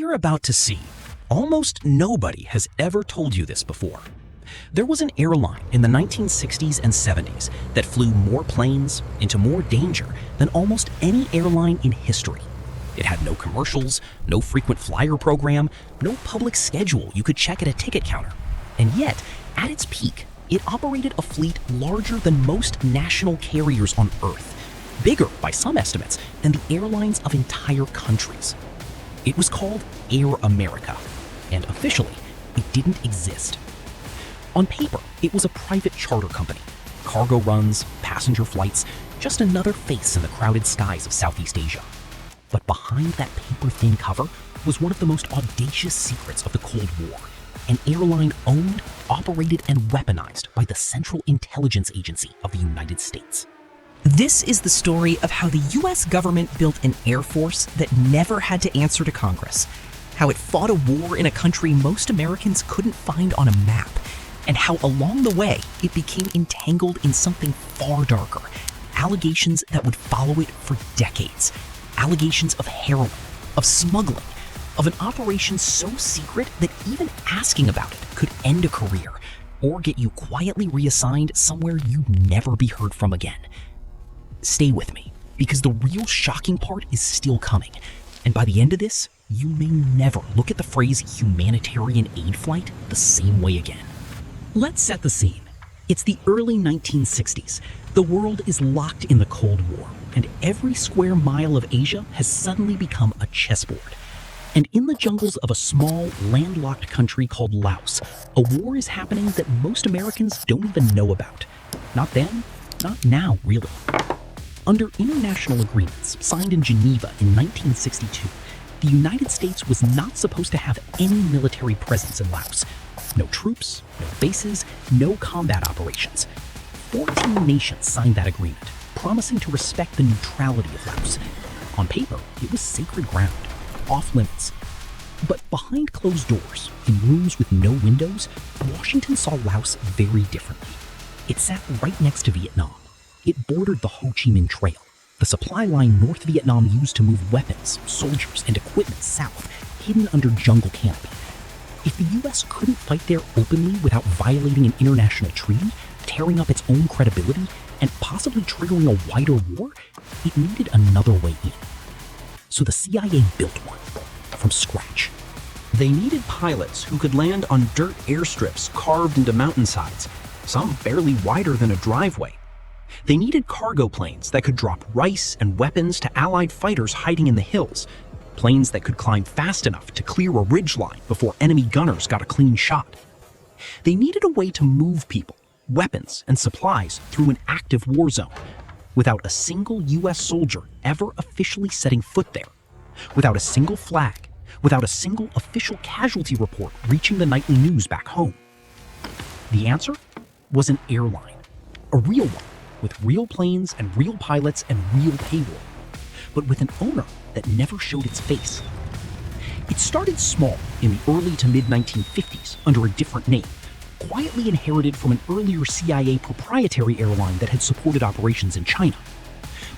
you're about to see, almost nobody has ever told you this before. There was an airline in the 1960s and 70s that flew more planes into more danger than almost any airline in history. It had no commercials, no frequent flyer program, no public schedule you could check at a ticket counter. And yet, at its peak, it operated a fleet larger than most national carriers on Earth, bigger by some estimates than the airlines of entire countries. It was called Air America, and officially, it didn't exist. On paper, it was a private charter company. Cargo runs, passenger flights, just another face in the crowded skies of Southeast Asia. But behind that paper-thin cover was one of the most audacious secrets of the Cold War, an airline owned, operated, and weaponized by the Central Intelligence Agency of the United States. This is the story of how the US government built an air force that never had to answer to Congress, how it fought a war in a country most Americans couldn't find on a map, and how along the way it became entangled in something far darker, allegations that would follow it for decades, allegations of heroin, of smuggling, of an operation so secret that even asking about it could end a career or get you quietly reassigned somewhere you'd never be heard from again. Stay with me, because the real shocking part is still coming, and by the end of this, you may never look at the phrase humanitarian aid flight the same way again. Let's set the scene. It's the early 1960s. The world is locked in the Cold War, and every square mile of Asia has suddenly become a chessboard. And in the jungles of a small, landlocked country called Laos, a war is happening that most Americans don't even know about. Not then, not now, really. Under international agreements signed in Geneva in 1962, the United States was not supposed to have any military presence in Laos. No troops, no bases, no combat operations. 14 nations signed that agreement, promising to respect the neutrality of Laos. On paper, it was sacred ground, off limits. But behind closed doors, in rooms with no windows, Washington saw Laos very differently. It sat right next to Vietnam. It bordered the Ho Chi Minh Trail, the supply line North Vietnam used to move weapons, soldiers, and equipment south, hidden under jungle canopy. If the US couldn't fight there openly without violating an international treaty, tearing up its own credibility, and possibly triggering a wider war, it needed another way in. So the CIA built one, from scratch. They needed pilots who could land on dirt airstrips carved into mountainsides, some barely wider than a driveway. They needed cargo planes that could drop rice and weapons to Allied fighters hiding in the hills, planes that could climb fast enough to clear a ridgeline before enemy gunners got a clean shot. They needed a way to move people, weapons, and supplies through an active war zone, without a single US soldier ever officially setting foot there, without a single flag, without a single official casualty report reaching the nightly news back home. The answer was an airline, a real one, with real planes and real pilots and real payroll, but with an owner that never showed its face. It started small in the early to mid-1950s under a different name, quietly inherited from an earlier CIA proprietary airline that had supported operations in China.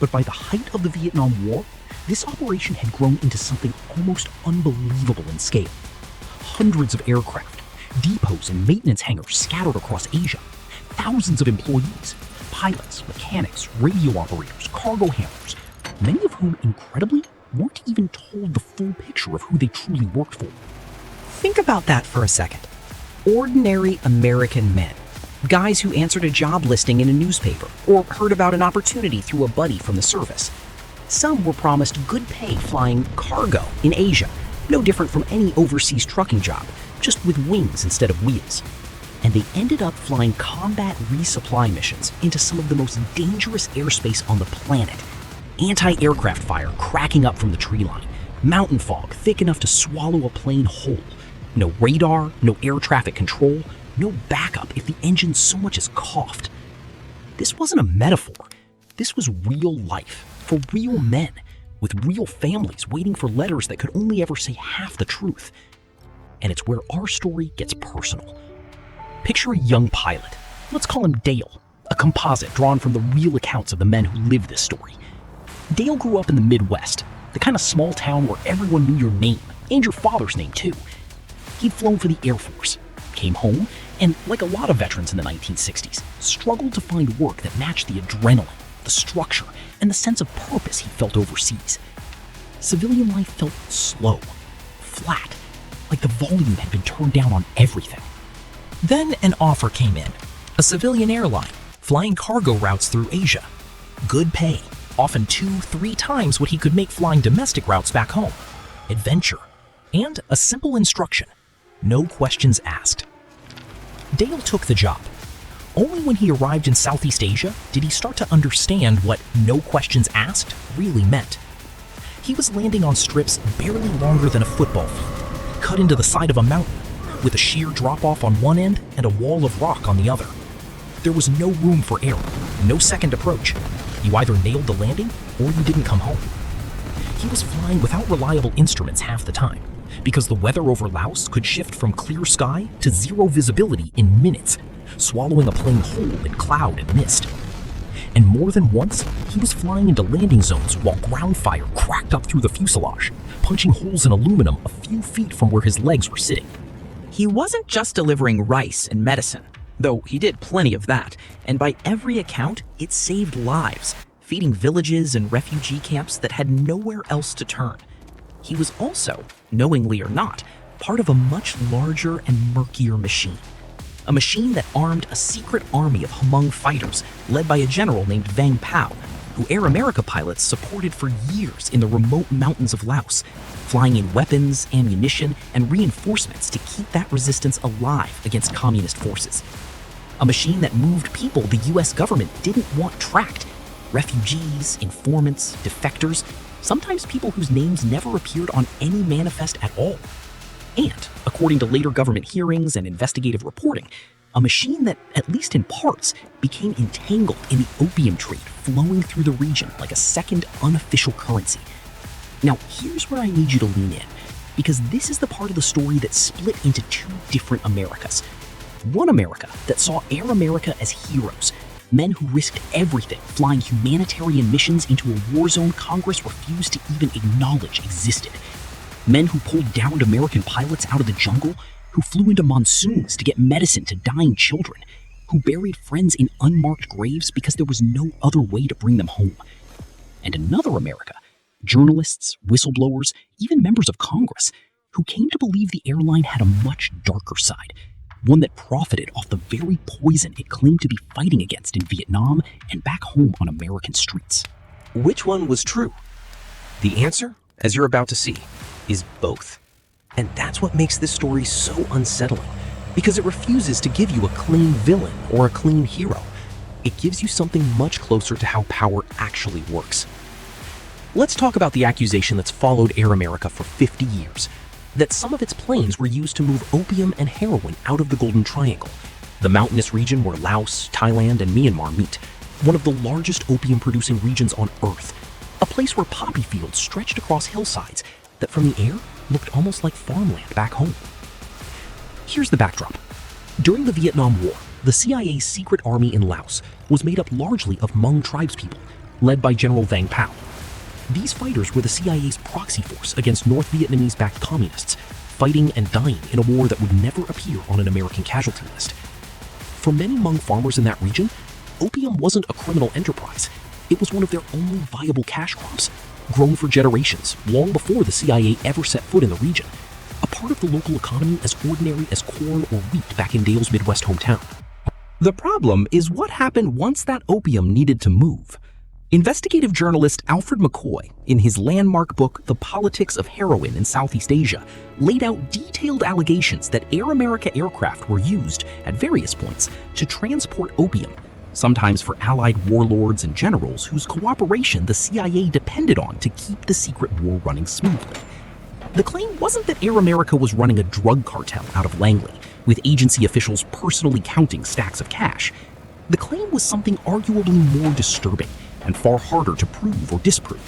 But by the height of the Vietnam War, this operation had grown into something almost unbelievable in scale. Hundreds of aircraft, depots and maintenance hangars scattered across Asia, thousands of employees, pilots, mechanics, radio operators, cargo handlers, many of whom, incredibly, weren't even told the full picture of who they truly worked for. Think about that for a second. Ordinary American men, guys who answered a job listing in a newspaper or heard about an opportunity through a buddy from the service. Some were promised good pay flying cargo in Asia, no different from any overseas trucking job, just with wings instead of wheels. And they ended up flying combat resupply missions into some of the most dangerous airspace on the planet. Anti-aircraft fire cracking up from the tree line, mountain fog thick enough to swallow a plane whole, no radar, no air traffic control, no backup if the engine so much as coughed. This wasn't a metaphor. This was real life, for real men, with real families waiting for letters that could only ever say half the truth. And it's where our story gets personal. Picture a young pilot. Let's call him Dale, a composite drawn from the real accounts of the men who lived this story. Dale grew up in the Midwest, the kind of small town where everyone knew your name, And your father's name, too. He'd flown for the Air Force, came home, and like a lot of veterans in the 1960s, struggled to find work that matched the adrenaline, the structure, and the sense of purpose he felt overseas. Civilian life felt slow, flat, like the volume had been turned down on everything. Then an offer came in, a civilian airline, flying cargo routes through Asia. Good pay, often 2-3 times what he could make flying domestic routes back home. Adventure, and a simple instruction, no questions asked. Dale took the job. Only when he arrived in Southeast Asia did he start to understand what no questions asked really meant. He was landing on strips barely longer than a football field, cut into the side of a mountain, with a sheer drop-off on one end and a wall of rock on the other. There was no room for error, no second approach. You either nailed the landing or you didn't come home. He was flying without reliable instruments half the time, because the weather over Laos could shift from clear sky to zero visibility in minutes, swallowing a plane whole in cloud and mist. And more than once, he was flying into landing zones while ground fire cracked up through the fuselage, punching holes in aluminum a few feet from where his legs were sitting. He wasn't just delivering rice and medicine, though he did plenty of that, and by every account, it saved lives, feeding villages and refugee camps that had nowhere else to turn. He was also, knowingly or not, part of a much larger and murkier machine. A machine that armed a secret army of Hmong fighters led by a general named Vang Pao, who Air America pilots supported for years in the remote mountains of Laos, flying in weapons, ammunition, and reinforcements to keep that resistance alive against communist forces. A machine that moved people the US government didn't want tracked. Refugees, informants, defectors, sometimes people whose names never appeared on any manifest at all. And, according to later government hearings and investigative reporting, a machine that, at least in parts, became entangled in the opium trade flowing through the region like a second unofficial currency. Now, here's where I need you to lean in, because this is the part of the story that split into two different Americas. One America that saw Air America as heroes, men who risked everything flying humanitarian missions into a war zone Congress refused to even acknowledge existed. Men who pulled downed American pilots out of the jungle, who flew into monsoons to get medicine to dying children, who buried friends in unmarked graves because there was no other way to bring them home. And another America, journalists, whistleblowers, even members of Congress, who came to believe the airline had a much darker side, one that profited off the very poison it claimed to be fighting against in Vietnam and back home on American streets. Which one was true? The answer, as you're about to see, is both. And that's what makes this story so unsettling, because it refuses to give you a clean villain or a clean hero. It gives you something much closer to how power actually works. Let's talk about the accusation that's followed Air America for 50 years, that some of its planes were used to move opium and heroin out of the Golden Triangle, the mountainous region where Laos, Thailand, and Myanmar meet, one of the largest opium-producing regions on Earth, a place where poppy fields stretched across hillsides that from the air looked almost like farmland back home. Here's the backdrop. During the Vietnam War, the CIA's secret army in Laos was made up largely of Hmong tribespeople, led by General Vang Pao. These fighters were the CIA's proxy force against North Vietnamese-backed communists, fighting and dying in a war that would never appear on an American casualty list. For many Hmong farmers in that region, opium wasn't a criminal enterprise. It was one of their only viable cash crops, grown for generations, long before the CIA ever set foot in the region, a part of the local economy as ordinary as corn or wheat back in Dale's Midwest hometown. The problem is what happened once that opium needed to move. Investigative journalist Alfred McCoy, in his landmark book The Politics of Heroin in Southeast Asia, laid out detailed allegations that Air America aircraft were used, at various points, to transport opium, sometimes for allied warlords and generals whose cooperation the CIA depended on to keep the secret war running smoothly. The claim wasn't that Air America was running a drug cartel out of Langley, with agency officials personally counting stacks of cash. The claim was something arguably more disturbing and far harder to prove or disprove,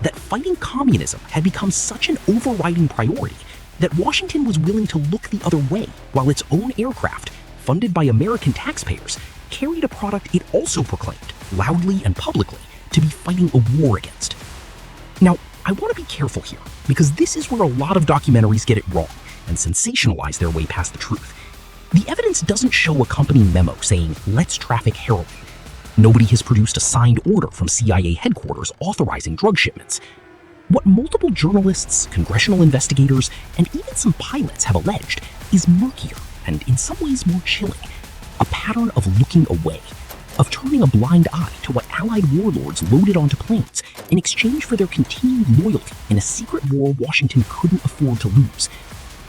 that fighting communism had become such an overriding priority that Washington was willing to look the other way while its own aircraft, funded by American taxpayers, carried a product it also proclaimed, loudly and publicly, to be fighting a war against. Now, I want to be careful here, because this is where a lot of documentaries get it wrong and sensationalize their way past the truth. The evidence doesn't show a company memo saying, "Let's traffic heroin." Nobody has produced a signed order from CIA headquarters authorizing drug shipments. What multiple journalists, congressional investigators, and even some pilots have alleged is murkier and in some ways more chilling. A pattern of looking away, of turning a blind eye to what Allied warlords loaded onto planes in exchange for their continued loyalty in a secret war Washington couldn't afford to lose.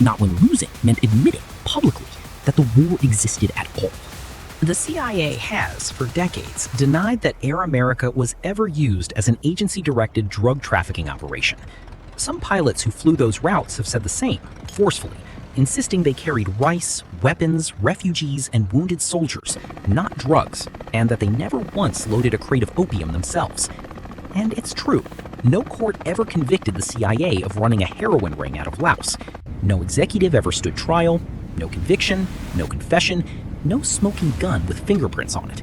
Not when losing meant admitting publicly that the war existed at all. The CIA has, for decades, denied that Air America was ever used as an agency-directed drug trafficking operation. Some pilots who flew those routes have said the same, forcefully, insisting they carried rice, weapons, refugees, and wounded soldiers, not drugs, and that they never once loaded a crate of opium themselves. And it's true. No court ever convicted the CIA of running a heroin ring out of Laos. No executive ever stood trial, no conviction, no confession, no smoking gun with fingerprints on it.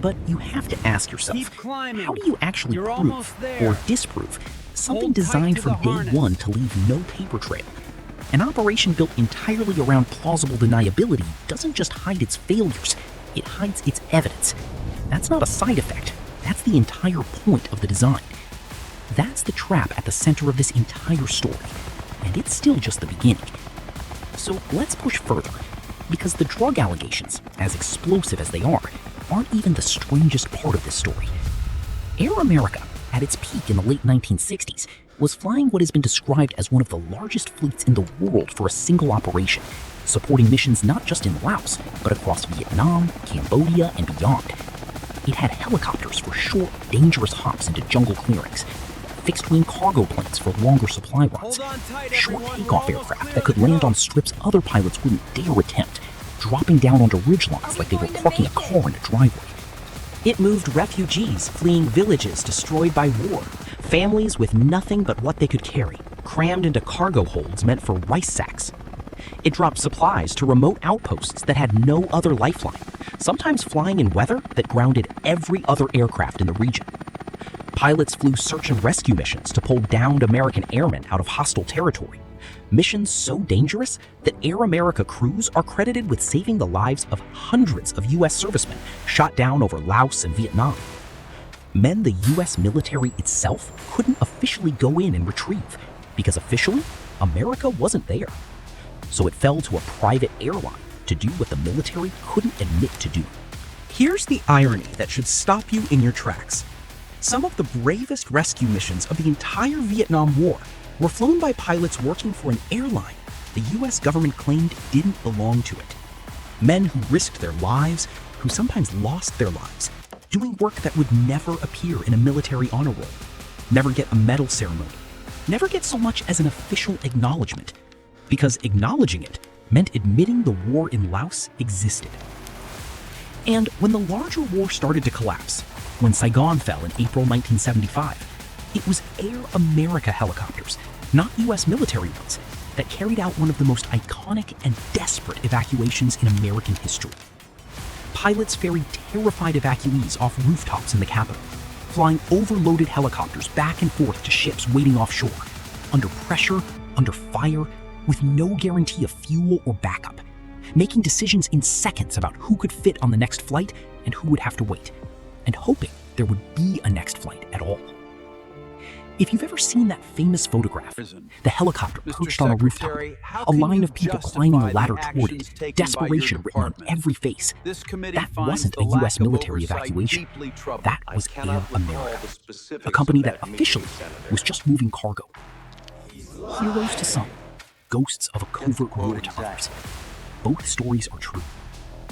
But you have to ask yourself, how do you actually prove or disprove something designed from day one to leave no paper trail? An operation built entirely around plausible deniability doesn't just hide its failures, it hides its evidence. That's not a side effect, that's the entire point of the design. That's the trap at the center of this entire story, and it's still just the beginning. So let's push further, because the drug allegations, as explosive as they are, aren't even the strangest part of this story. Air America, at its peak in the late 1960s, was flying what has been described as one of the largest fleets in the world for a single operation, supporting missions not just in Laos, but across Vietnam, Cambodia, and beyond. It had helicopters for short, dangerous hops into jungle clearings, fixed-wing cargo planes for longer supply runs, short takeoff aircraft that could land on strips other pilots wouldn't dare attempt, dropping down onto ridgelines like they were parking a car in a driveway. It moved refugees fleeing villages destroyed by war, families with nothing but what they could carry, crammed into cargo holds meant for rice sacks. It dropped supplies to remote outposts that had no other lifeline, sometimes flying in weather that grounded every other aircraft in the region. Pilots flew search and rescue missions to pull downed American airmen out of hostile territory. Missions so dangerous that Air America crews are credited with saving the lives of hundreds of U.S. servicemen shot down over Laos and Vietnam. Men the U.S. military itself couldn't officially go in and retrieve, because officially, America wasn't there. So it fell to a private airline to do what the military couldn't admit to do. Here's the irony that should stop you in your tracks. Some of the bravest rescue missions of the entire Vietnam War were flown by pilots working for an airline the US government claimed didn't belong to it. Men who risked their lives, who sometimes lost their lives, doing work that would never appear in a military honor roll, never get a medal ceremony, never get so much as an official acknowledgement, because acknowledging it meant admitting the war in Laos existed. And when the larger war started to collapse, when Saigon fell in April 1975, it was Air America helicopters, not US military ones, that carried out one of the most iconic and desperate evacuations in American history. Pilots ferried terrified evacuees off rooftops in the capital, flying overloaded helicopters back and forth to ships waiting offshore, under pressure, under fire, with no guarantee of fuel or backup, making decisions in seconds about who could fit on the next flight and who would have to wait, and hoping there would be a next flight at all. If you've ever seen that famous photograph, the helicopter perched on a rooftop, a line of people climbing a ladder toward it, desperation written on every face, that wasn't a US military evacuation. That was Air America, a company that officially was just moving cargo. Heroes to some, ghosts of a covert war to others. Both stories are true.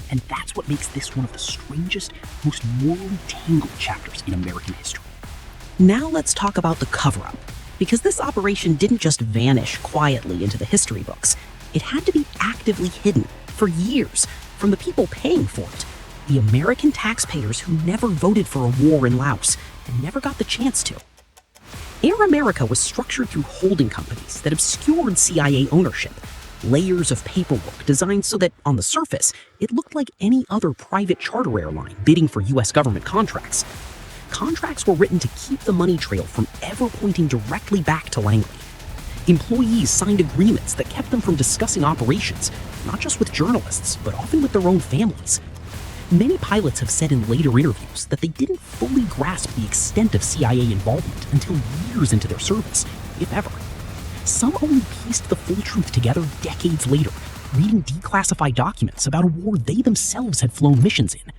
And that's what makes this one of the strangest, most morally tangled chapters in American history. Now let's talk about the cover-up, because this operation didn't just vanish quietly into the history books. It had to be actively hidden for years from the people paying for it, the American taxpayers who never voted for a war in Laos and never got the chance to. Air America was structured through holding companies that obscured CIA ownership, layers of paperwork designed so that, on the surface, it looked like any other private charter airline bidding for US government contracts. contracts were written to keep the money trail from ever pointing directly back to Langley. Employees signed agreements that kept them from discussing operations, not just with journalists, but often with their own families. Many pilots have said in later interviews that they didn't fully grasp the extent of CIA involvement until years into their service, if ever. Some only pieced the full truth together decades later, reading declassified documents about a war they themselves had flown missions in.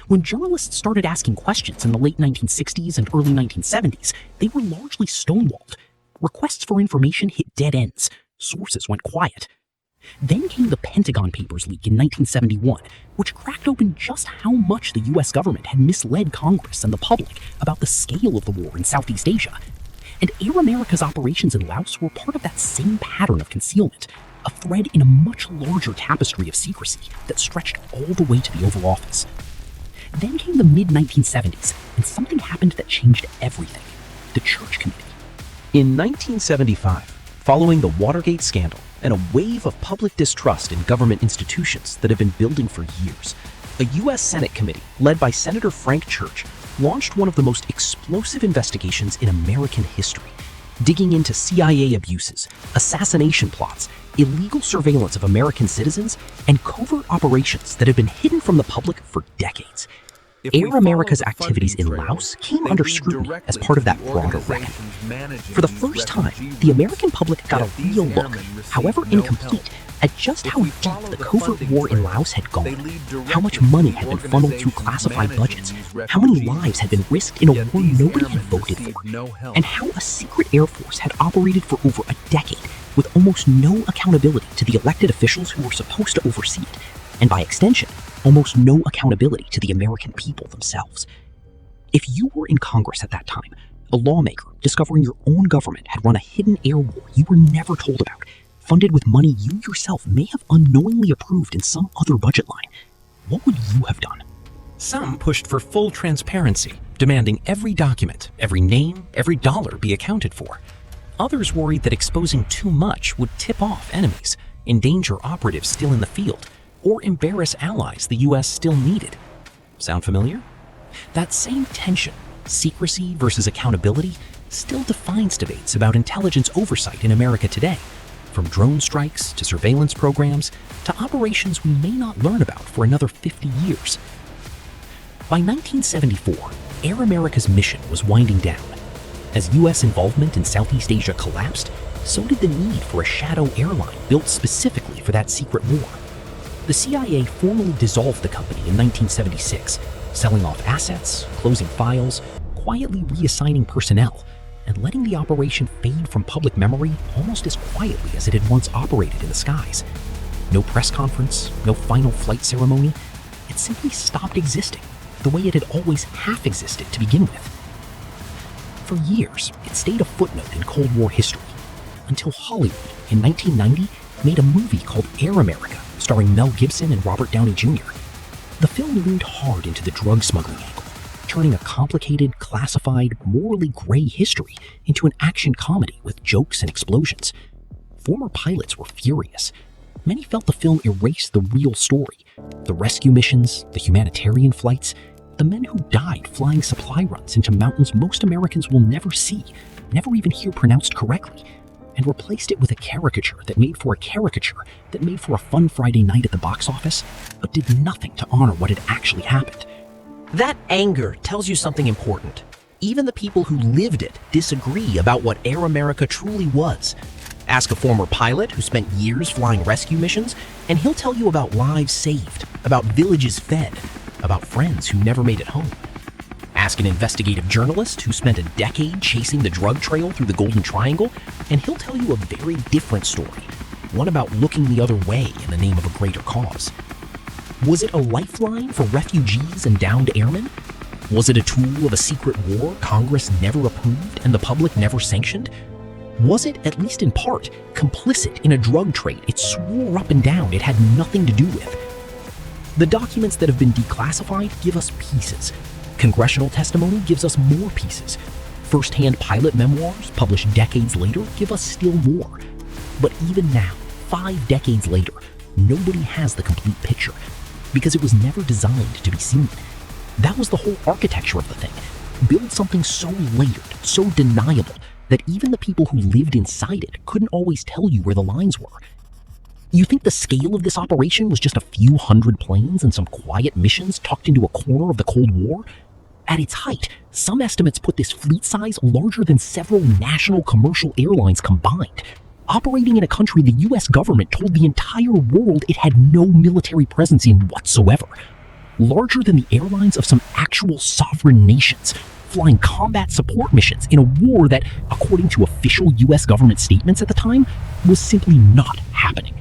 When journalists started asking questions in the late 1960s and early 1970s, they were largely stonewalled. Requests for information hit dead ends. Sources went quiet. Then came the Pentagon Papers leak in 1971, which cracked open just how much the US government had misled Congress and the public about the scale of the war in Southeast Asia. And Air America's operations in Laos were part of that same pattern of concealment, a thread in a much larger tapestry of secrecy that stretched all the way to the Oval Office. Then came the mid-1970s, and something happened that changed everything: the Church Committee. In 1975, following the Watergate scandal and a wave of public distrust in government institutions that had been building for years, a U.S. Senate committee led by Senator Frank Church launched one of the most explosive investigations in American history, digging into CIA abuses, assassination plots, illegal surveillance of American citizens, and covert operations that had been hidden from the public for decades. Air America's activities in Laos came under scrutiny as part of that broader reckoning. For the first time, the American public got a real look, however incomplete, at just how deep the covert war in Laos had gone, how much money had been funneled through classified budgets, how many lives had been risked in a war nobody had voted for, and how a secret air force had operated for over a decade with almost no accountability to the elected officials who were supposed to oversee it, and by extension, almost no accountability to the American people themselves. If you were in Congress at that time, a lawmaker discovering your own government had run a hidden air war you were never told about, funded with money you yourself may have unknowingly approved in some other budget line, what would you have done? Some pushed for full transparency, demanding every document, every name, every dollar be accounted for. Others worried that exposing too much would tip off enemies, endanger operatives still in the field, or embarrass allies the US still needed. Sound familiar? That same tension, secrecy versus accountability, still defines debates about intelligence oversight in America today, from drone strikes to surveillance programs to operations we may not learn about for another 50 years. By 1974, Air America's mission was winding down. As US involvement in Southeast Asia collapsed, so did the need for a shadow airline built specifically for that secret war. The CIA formally dissolved the company in 1976, selling off assets, closing files, quietly reassigning personnel, and letting the operation fade from public memory almost as quietly as it had once operated in the skies. No press conference, no final flight ceremony. It simply stopped existing, the way it had always half existed to begin with. For years, it stayed a footnote in Cold War history, until Hollywood, in 1990, made a movie called Air America, starring Mel Gibson and Robert Downey Jr. The film leaned hard into the drug smuggling angle, turning a complicated, classified, morally gray history into an action comedy with jokes and explosions. Former pilots were furious. Many felt the film erased the real story: the rescue missions, the humanitarian flights, the men who died flying supply runs into mountains most Americans will never see, never even hear pronounced correctly, and replaced it with a caricature that made for a fun Friday night at the box office, but did nothing to honor what had actually happened. That anger tells you something important. Even the people who lived it disagree about what Air America truly was. Ask a former pilot who spent years flying rescue missions, and he'll tell you about lives saved, about villages fed, about friends who never made it home. Ask an investigative journalist who spent a decade chasing the drug trail through the Golden Triangle, and he'll tell you a very different story, one about looking the other way in the name of a greater cause. Was it a lifeline for refugees and downed airmen? Was it a tool of a secret war Congress never approved and the public never sanctioned? Was it, at least in part, complicit in a drug trade it swore up and down it had nothing to do with? The documents that have been declassified give us pieces. Congressional testimony gives us more pieces. First-hand pilot memoirs, published decades later, give us still more. But even now, 5 decades later, nobody has the complete picture, because it was never designed to be seen. That was the whole architecture of the thing. build something so layered, so deniable, that even the people who lived inside it couldn't always tell you where the lines were. You think the scale of this operation was just a few hundred planes and some quiet missions tucked into a corner of the Cold War? At its height, some estimates put this fleet size larger than several national commercial airlines combined. Operating in a country the US government told the entire world it had no military presence in whatsoever. Larger than the airlines of some actual sovereign nations, flying combat support missions in a war that, according to official US government statements at the time, was simply not happening.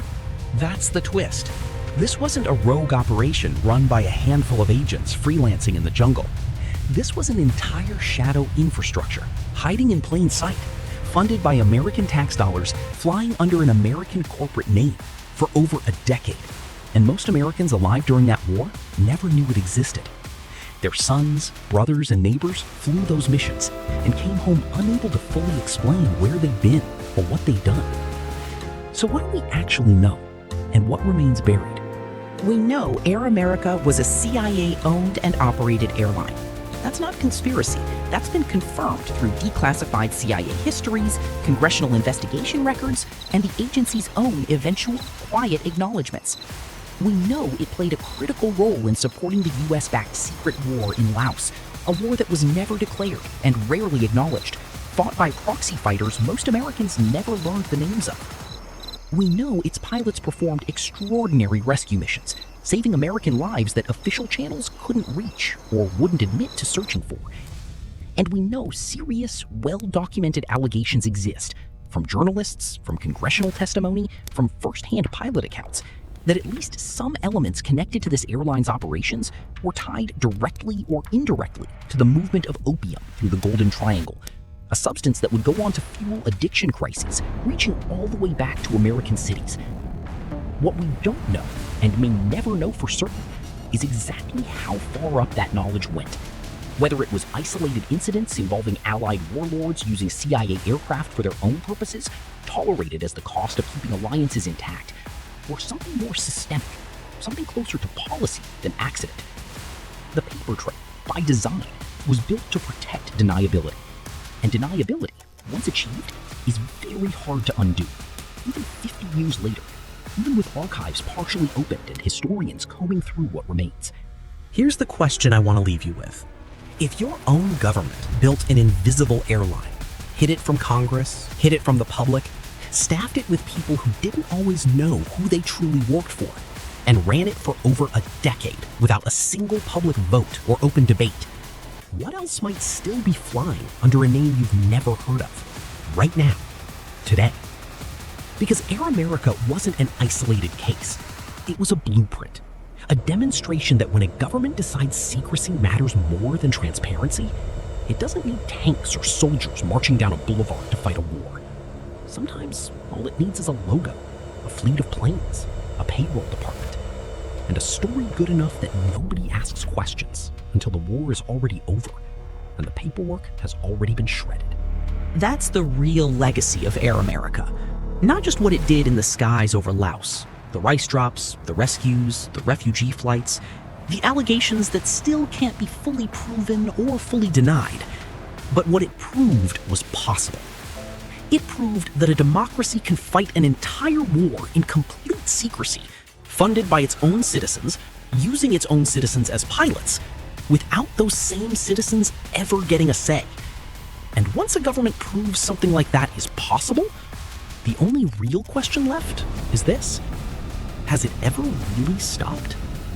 That's the twist. This wasn't a rogue operation run by a handful of agents freelancing in the jungle. This was an entire shadow infrastructure, hiding in plain sight, funded by American tax dollars, flying under an American corporate name for over a decade. And most Americans alive during that war never knew it existed. Their sons, brothers, and neighbors flew those missions and came home unable to fully explain where they'd been or what they'd done. So what do we actually know, and what remains buried? We know Air America was a CIA-owned and operated airline. That's not conspiracy. That's been confirmed through declassified CIA histories, congressional investigation records, and the agency's own eventual quiet acknowledgments. We know it played a critical role in supporting the US-backed secret war in Laos, a war that was never declared and rarely acknowledged, fought by proxy fighters most Americans never learned the names of. We know its pilots performed extraordinary rescue missions, saving American lives that official channels couldn't reach or wouldn't admit to searching for. And we know serious, well-documented allegations exist, from journalists, from congressional testimony, from first-hand pilot accounts, that at least some elements connected to this airline's operations were tied directly or indirectly to the movement of opium through the Golden Triangle, a substance that would go on to fuel addiction crises, reaching all the way back to American cities. What we don't know, and may never know for certain, is exactly how far up that knowledge went. Whether it was isolated incidents involving Allied warlords using CIA aircraft for their own purposes, tolerated as the cost of keeping alliances intact, or something more systemic, something closer to policy than accident. The paper trail, by design, was built to protect deniability. And deniability, once achieved, is very hard to undo, even 50 years later, even with archives partially opened and historians combing through what remains. Here's the question I want to leave you with. If your own government built an invisible airline, hid it from Congress, hid it from the public, staffed it with people who didn't always know who they truly worked for, and ran it for over a decade without a single public vote or open debate, what else might still be flying under a name you've never heard of, right now, today? Because Air America wasn't an isolated case. It was a blueprint, a demonstration that when a government decides secrecy matters more than transparency, it doesn't need tanks or soldiers marching down a boulevard to fight a war. Sometimes all it needs is a logo, a fleet of planes, a payroll department, and a story good enough that nobody asks questions until the war is already over and the paperwork has already been shredded. That's the real legacy of Air America. Not just what it did in the skies over Laos, the rice drops, the rescues, the refugee flights, the allegations that still can't be fully proven or fully denied, but what it proved was possible. It proved that a democracy can fight an entire war in complete secrecy, funded by its own citizens, using its own citizens as pilots, without those same citizens ever getting a say. And once a government proves something like that is possible, the only real question left is this: has it ever really stopped?